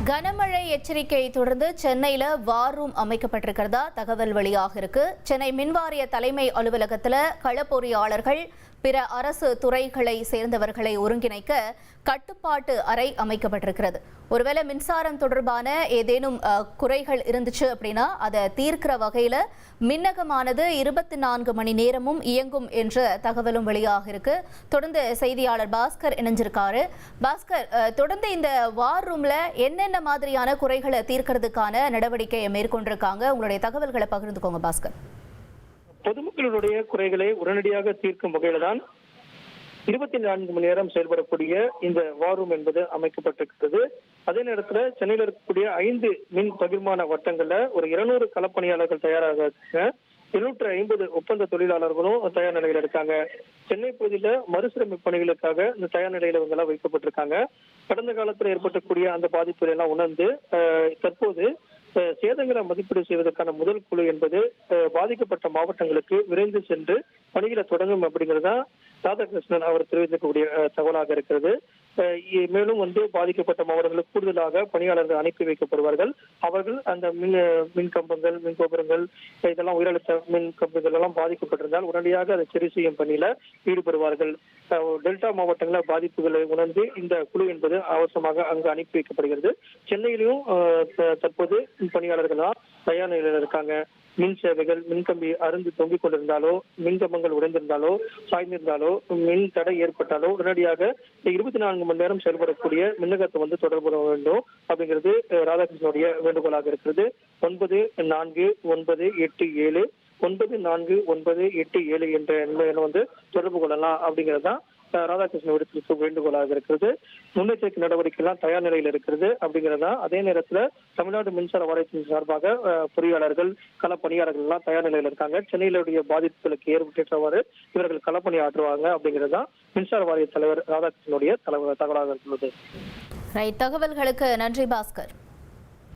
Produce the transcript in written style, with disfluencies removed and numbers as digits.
கனமழை எச்சரிக்கையை தொடர்ந்து சென்னையில வார் ரூம் அமைக்கப்பட்டிருக்கிறதா தகவல் வெளியாக இருக்கு. சென்னை மின்வாரிய தலைமை அலுவலகத்தில் களப்பொறியாளர்கள் பிற அரசு துறைகளை சேர்ந்தவர்களை ஒருங்கிணைக்க கட்டுப்பாட்டு அறை அமைக்கப்பட்டிருக்கிறது. ஒருவேளை மின்சாரம் தொடர்பான ஏதேனும் குறைகள் இருந்துச்சு அப்படின்னா அதை தீர்க்கிற வகையில மின்னகமானது 24 மணி நேரமும் இயங்கும் என்ற தகவலும் வெளியாக இருக்கு. தொடர்ந்து செய்தியாளர் பாஸ்கர் இணைஞ்சிருக்காரு. பாஸ்கர், தொடர்ந்து இந்த வார் ரூம்ல என்னென்ன மாதிரியான குறைகளை தீர்க்கிறதுக்கான நடவடிக்கையை மேற்கொண்டிருக்காங்க? உங்களுடைய தகவல்களை பகிர்ந்துக்கோங்க பாஸ்கர். பொதுமக்களுடைய குறைகளை உடனடியாக தீர்க்கும் வகையில தான் 24 மணி நேரம் செயல்படக்கூடிய இந்த வார் ரூம் என்பது அமைக்கப்பட்டிருக்கிறது. அதே நேரத்தில் சென்னையில் இருக்கக்கூடிய 5 மின் பகிர்மான வட்டங்கள்ல ஒரு 200 களப்பணியாளர்கள் தயாராக இருக்காங்க. 750 ஒப்பந்த தொழிலாளர்களும் தயார் நிலையில இருக்காங்க. சென்னை பகுதியில மறுசீரமைப்பு பணிகளுக்காக இந்த தயார் நிலையில இவங்க எல்லாம் வைக்கப்பட்டிருக்காங்க. கடந்த காலத்தில் ஏற்பட்டக்கூடிய அந்த பாதிப்புகளை எல்லாம் உணர்ந்து தற்போது சேதங்களை மதிப்பீடு செய்வதற்கான முதல் குழு என்பது பாதிக்கப்பட்ட மாவட்டங்களுக்கு விரைந்து சென்று பணிகளை தொடங்கும் அப்படிங்கிறதா ராதாகிருஷ்ணன் அவர் தெரிவிக்கக்கூடிய தகவலாக இருக்கிறது. மேலும் பாதிக்கப்பட்ட மாவட்டங்களுக்கு கூடுதலாக பணியாளர்கள் அனுப்பி வைக்கப்படுவார்கள். அவர்கள் அந்த மின் கம்பங்கள், மின் கோபுரங்கள், இதெல்லாம் உயரழுத்த மின் கம்பங்கள் எல்லாம் பாதிக்கப்பட்டிருந்தால் உடனடியாக அதை சரி செய்யும் பணியில ஈடுபடுவார்கள். டெல்டா மாவட்டங்களில் பாதிப்புகளை உணர்ந்து இந்த குழு என்பது அவசரமாக அங்கு அனுப்பி வைக்கப்படுகிறது. சென்னையிலும் தற்போது பணியாளர்கள்லாம் தயார் நிலையில் இருக்காங்க. மின் சேவைகள், மின்கம்பி அருந்து தொங்கிக் கொண்டிருந்தாலோ, மின்கம்பங்கள் உடைந்திருந்தாலோ, சாய்ந்திருந்தாலோ, மின் தடை ஏற்பட்டாலோ உடனடியாக 24 மணி நேரம் செயல்படக்கூடிய மின்னகத்தை தொடர்பு வேண்டும் அப்படிங்கிறது ராதாகிருஷ்ணனுடைய வேண்டுகோளாக இருக்கிறது. 9497 9497 என்ற எண்ணை தொடர்பு கொள்ளலாம் அப்படிங்கிறதுதான் ராதாகிருஷ்ணன் விடுத்திற்கு வேண்டுகோளாக இருக்கிறது. முன்னெச்சரிக்கை நடவடிக்கை எல்லாம் தயார் நிலையில் இருக்கிறது அப்படிங்கிறதா. அதே நேரத்தில் தமிழ்நாடு மின்சார வாரியத்தின் சார்பாக பொறியாளர்கள், களப்பணியாளர்கள் எல்லாம் தயார் நிலையில் இருக்காங்க. சென்னையிலுடைய பாதிப்புகளுக்கு ஏற்பட்டவாறு இவர்கள் களப்பணி ஆற்றுவாங்க அப்படிங்கிறதா மின்சார வாரிய தலைவர் ராதாகிருஷ்ணனுடைய தகவலாக இருக்கிறது. தகவல்களுக்கு நன்றி பாஸ்கர்.